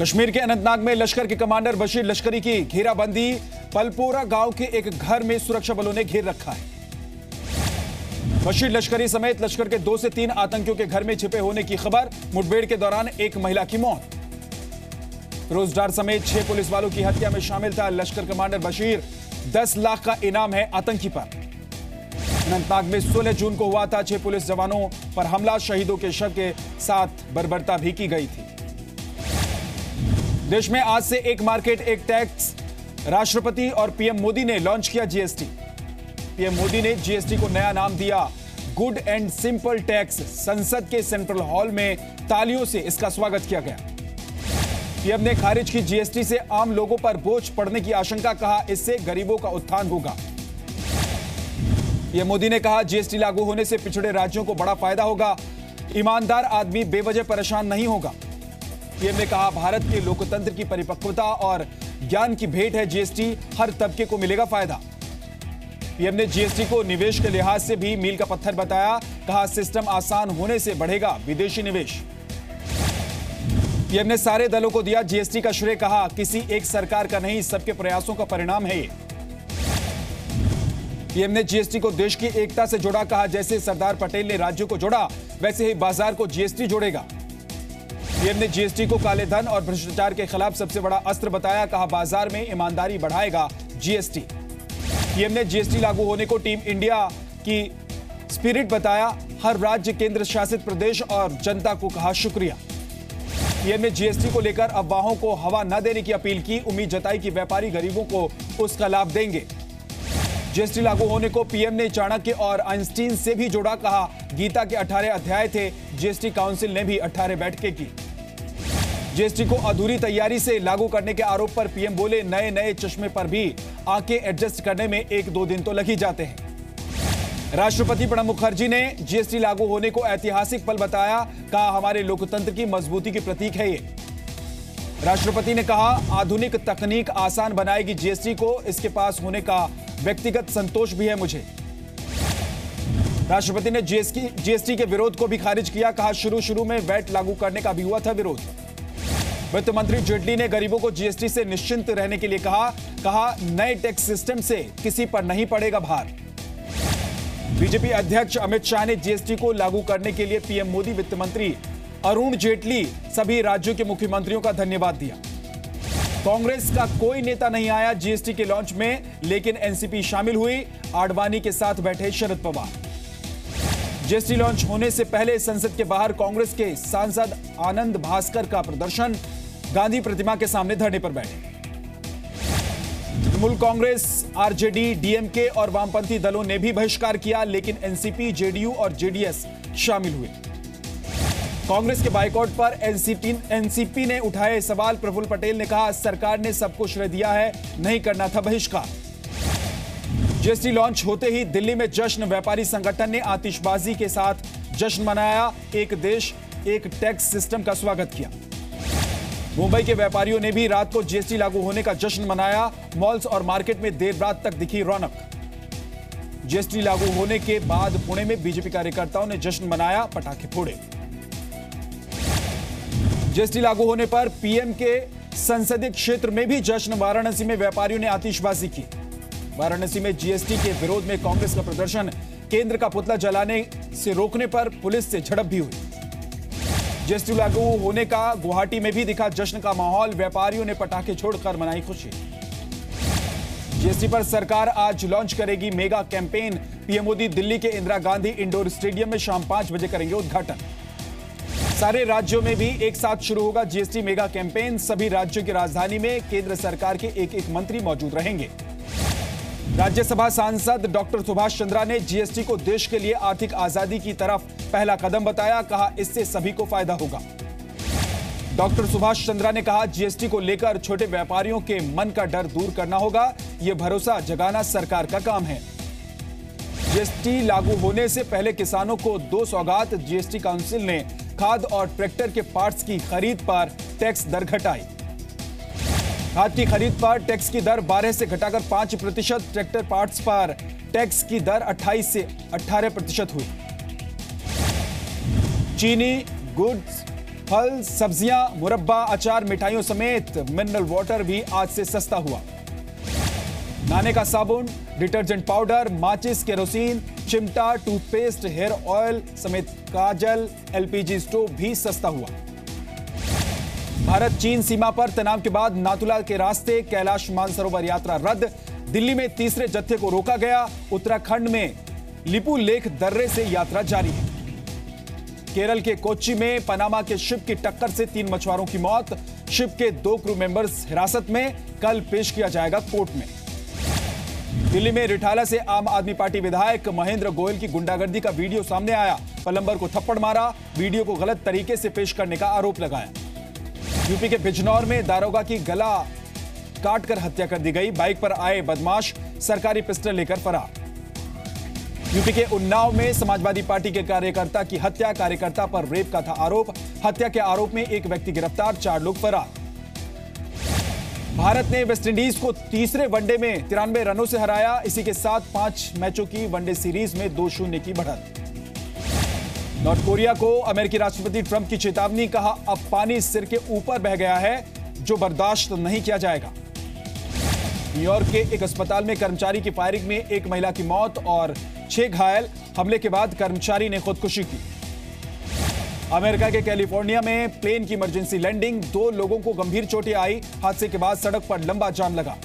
कश्मीर के अनंतनाग में लश्कर के कमांडर बशीर लश्करी की घेराबंदी। पलपोरा गांव के एक घर में सुरक्षा बलों ने घेर रखा है। बशीर लश्करी समेत लश्कर के 2 से 3 आतंकियों के घर में छिपे होने की खबर। मुठभेड़ के दौरान एक महिला की मौत। रोजगार समेत 6 पुलिस वालों की हत्या में शामिल था लश्कर कमांडर बशीर। 10 लाख का इनाम है आतंकी पर। अनंतनाग में 16 जून को हुआ था 6 पुलिस जवानों पर हमला। शहीदों के शव के साथ बर्बरता भी की गई थी। देश में आज से एक मार्केट एक टैक्स। राष्ट्रपति और पीएम मोदी ने लॉन्च किया जीएसटी। पीएम मोदी ने जीएसटी को नया नाम दिया गुड एंड सिंपल टैक्स। संसद के सेंट्रल हॉल में तालियों से इसका स्वागत किया गया। पीएम ने खारिज की जीएसटी से आम लोगों पर बोझ पड़ने की आशंका। कहा इससे गरीबों का उत्थान होगा। पीएम मोदी ने कहा जीएसटी लागू होने से पिछड़े राज्यों को बड़ा फायदा होगा। ईमानदार आदमी बेवजह परेशान नहीं होगा। पीएम ने कहा भारत के लोकतंत्र की परिपक्वता और ज्ञान की भेंट है जीएसटी। हर तबके को मिलेगा फायदा। पीएम ने जीएसटी को निवेश के लिहाज से भी मील का पत्थर बताया। कहा सिस्टम आसान होने से बढ़ेगा विदेशी निवेश। पीएम ने सारे दलों को दिया जीएसटी का श्रेय। कहा किसी एक सरकार का नहीं, सबके प्रयासों का परिणाम है ये। पीएम ने जीएसटी को देश की एकता से जोड़ा। कहा जैसे सरदार पटेल ने राज्यों को जोड़ा वैसे ही बाजार को जीएसटी जोड़ेगा। पीएम ने जीएसटी को काले धन और भ्रष्टाचार के खिलाफ सबसे बड़ा अस्त्र बताया। कहा बाजार में ईमानदारी बढ़ाएगा जीएसटी। पीएम ने जीएसटी लागू होने को टीम इंडिया की स्पिरिट बताया। हर राज्य, केंद्र शासित प्रदेश और जनता को कहा शुक्रिया। पीएम ने जीएसटी को लेकर अफवाहों को हवा न देने की अपील की। उम्मीद जताई कि व्यापारी गरीबों को उसका लाभ देंगे। जीएसटी लागू होने को पीएम ने चाणक्य और आइंस्टीन से भी जोड़ा। कहा गीता के 18 अध्याय थे। जीएसटी काउंसिल ने भी 18 बैठकें की। जीएसटी को अधूरी तैयारी से लागू करने के आरोप पर पीएम बोले नए नए चश्मे पर भी आंखें एडजस्ट करने में 1-2 दिन तो लग ही जाते हैं। राष्ट्रपति प्रणब मुखर्जी ने जीएसटी लागू होने को ऐतिहासिक पल बताया। कहा हमारे लोकतंत्र की मजबूती की प्रतीक है ये। राष्ट्रपति ने कहा आधुनिक तकनीक आसान बनाएगी जीएसटी को। इसके पास होने का व्यक्तिगत संतोष भी है मुझे। राष्ट्रपति ने जीएसटी के विरोध को भी खारिज किया। कहा शुरू में वैट लागू करने का भी हुआ था विरोध। वित्त मंत्री जेटली ने गरीबों को जीएसटी से निश्चिंत रहने के लिए कहा नए टैक्स सिस्टम से किसी पर नहीं पड़ेगा भार। बीजेपी अध्यक्ष अमित शाह ने जीएसटी को लागू करने के लिए पीएम मोदी, वित्त मंत्री अरुण जेटली, सभी राज्यों के मुख्यमंत्रियों का धन्यवाद दिया। कांग्रेस का कोई नेता नहीं आया जीएसटी के लॉन्च में, लेकिन एनसीपी शामिल हुई। आडवाणी के साथ बैठे शरद पवार। जीएसटी लॉन्च होने से पहले संसद के बाहर कांग्रेस के सांसद आनंद भास्कर का प्रदर्शन। गांधी प्रतिमा के सामने धरने पर बैठे। तृणमूल कांग्रेस, आरजेडी, डीएमके और वामपंथी दलों ने भी बहिष्कार किया, लेकिन एनसीपी, जेडीयू और जेडीएस शामिल हुए। कांग्रेस के बाइकआउट पर एनसीपी ने उठाए सवाल। प्रफुल्ल पटेल ने कहा सरकार ने सबको श्रेय दिया है, नहीं करना था बहिष्कार। जीएसटी लॉन्च होते ही दिल्ली में जश्न। व्यापारी संगठन ने आतिशबाजी के साथ जश्न मनाया। एक देश एक टैक्स सिस्टम का स्वागत किया। मुंबई के व्यापारियों ने भी रात को जीएसटी लागू होने का जश्न मनाया। मॉल्स और मार्केट में देर रात तक दिखी रौनक। जीएसटी लागू होने के बाद पुणे में बीजेपी कार्यकर्ताओं ने जश्न मनाया, पटाखे फोड़े। जीएसटी लागू होने पर पीएम के संसदीय क्षेत्र में भी जश्न। वाराणसी में व्यापारियों ने आतिशबाजी की। वाराणसी में जीएसटी के विरोध में कांग्रेस का प्रदर्शन। केंद्र का पुतला जलाने से रोकने पर पुलिस से झड़प भी हुई। जीएसटी लागू होने का गुवाहाटी में भी दिखा जश्न का माहौल। व्यापारियों ने पटाखे छोड़कर मनाई खुशी। जीएसटी पर सरकार आज लॉन्च करेगी mega campaign. PM Modi Delhi के इंदिरा गांधी इंडोर स्टेडियम में शाम 5 बजे करेंगे उद्घाटन। सारे राज्यों में भी एक साथ शुरू होगा जीएसटी मेगा कैंपेन। सभी राज्यों की राजधानी में केंद्र सरकार के एक मंत्री मौजूद रहेंगे। राज्यसभा सांसद डॉक्टर सुभाष चंद्रा ने जीएसटी को देश के लिए आर्थिक आजादी की तरफ पहला कदम बताया। कहा इससे सभी को फायदा होगा। डॉक्टर सुभाष चंद्रा ने कहा जीएसटी को लेकर छोटे व्यापारियों के मन का डर दूर करना होगा। यह भरोसा जगाना सरकार का काम है। जीएसटी लागू होने से पहले किसानों को 2 सौगात। जीएसटी काउंसिल ने खाद और ट्रैक्टर के पार्ट्स की खरीद पर टैक्स दर घटाई। खाद की खरीद पर टैक्स की दर 12 से घटाकर 5%। ट्रैक्टर पार्ट्स पर टैक्स की दर 28 से 18% हुई। चीनी, गुड्स, फल, सब्जियां, मुरब्बा, अचार, मिठाइयों समेत मिनरल वाटर भी आज से सस्ता हुआ। नहाने का साबुन, डिटर्जेंट पाउडर, माचिस, केरोसिन, चिमटा, टूथपेस्ट, हेयर ऑयल समेत काजल, एलपीजी स्टोव भी सस्ता हुआ। भारत चीन सीमा पर तनाव के बाद नाथुला के रास्ते कैलाश मानसरोवर यात्रा रद्द। दिल्ली में तीसरे जत्थे को रोका गया। उत्तराखंड में लिपू लेख दर्रे से यात्रा जारी है। केरल के कोच्चि में पनामा के शिप की टक्कर से 3 मछुआरों की मौत। शिप के 2 क्रू मेंबर्स हिरासत में, कल पेश किया जाएगा कोर्ट में। दिल्ली में रिठाला से आम आदमी पार्टी विधायक महेंद्र गोयल की गुंडागर्दी का वीडियो सामने आया। प्लम्बर को थप्पड़ मारा, वीडियो को गलत तरीके से पेश करने का आरोप लगाया। यूपी के बिजनौर में दारोगा की गला काटकर हत्या कर दी गई। बाइक पर आए बदमाश सरकारी पिस्टल लेकर फरार। यूपी के उन्नाव में समाजवादी पार्टी के कार्यकर्ता की हत्या, कार्यकर्ता पर रेप का था आरोप। हत्या के आरोप में एक व्यक्ति गिरफ्तार, 4 लोग फरार। भारत ने वेस्टइंडीज को तीसरे वनडे में 93 रनों से हराया। इसी के साथ 5 मैचों की वनडे सीरीज में 2-0 की बढ़त। नॉर्थ कोरिया को अमेरिकी राष्ट्रपति ट्रंप की चेतावनी, कहा अब पानी सिर के ऊपर बह गया है जो बर्दाश्त नहीं किया जाएगा। न्यूयॉर्क के एक अस्पताल में कर्मचारी की फायरिंग में एक महिला की मौत और 6 घायल। हमले के बाद कर्मचारी ने खुदकुशी की। अमेरिका के कैलिफोर्निया में प्लेन की इमरजेंसी लैंडिंग, 2 लोगों को गंभीर चोटें आई। हादसे के बाद सड़क पर लंबा जाम लगा।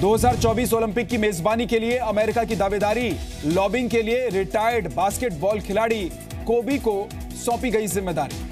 2024 ओलंपिक की मेजबानी के लिए अमेरिका की दावेदारी, लॉबिंग के लिए रिटायर्ड बास्केटबॉल खिलाड़ी कोबी को सौंपी गई जिम्मेदारी।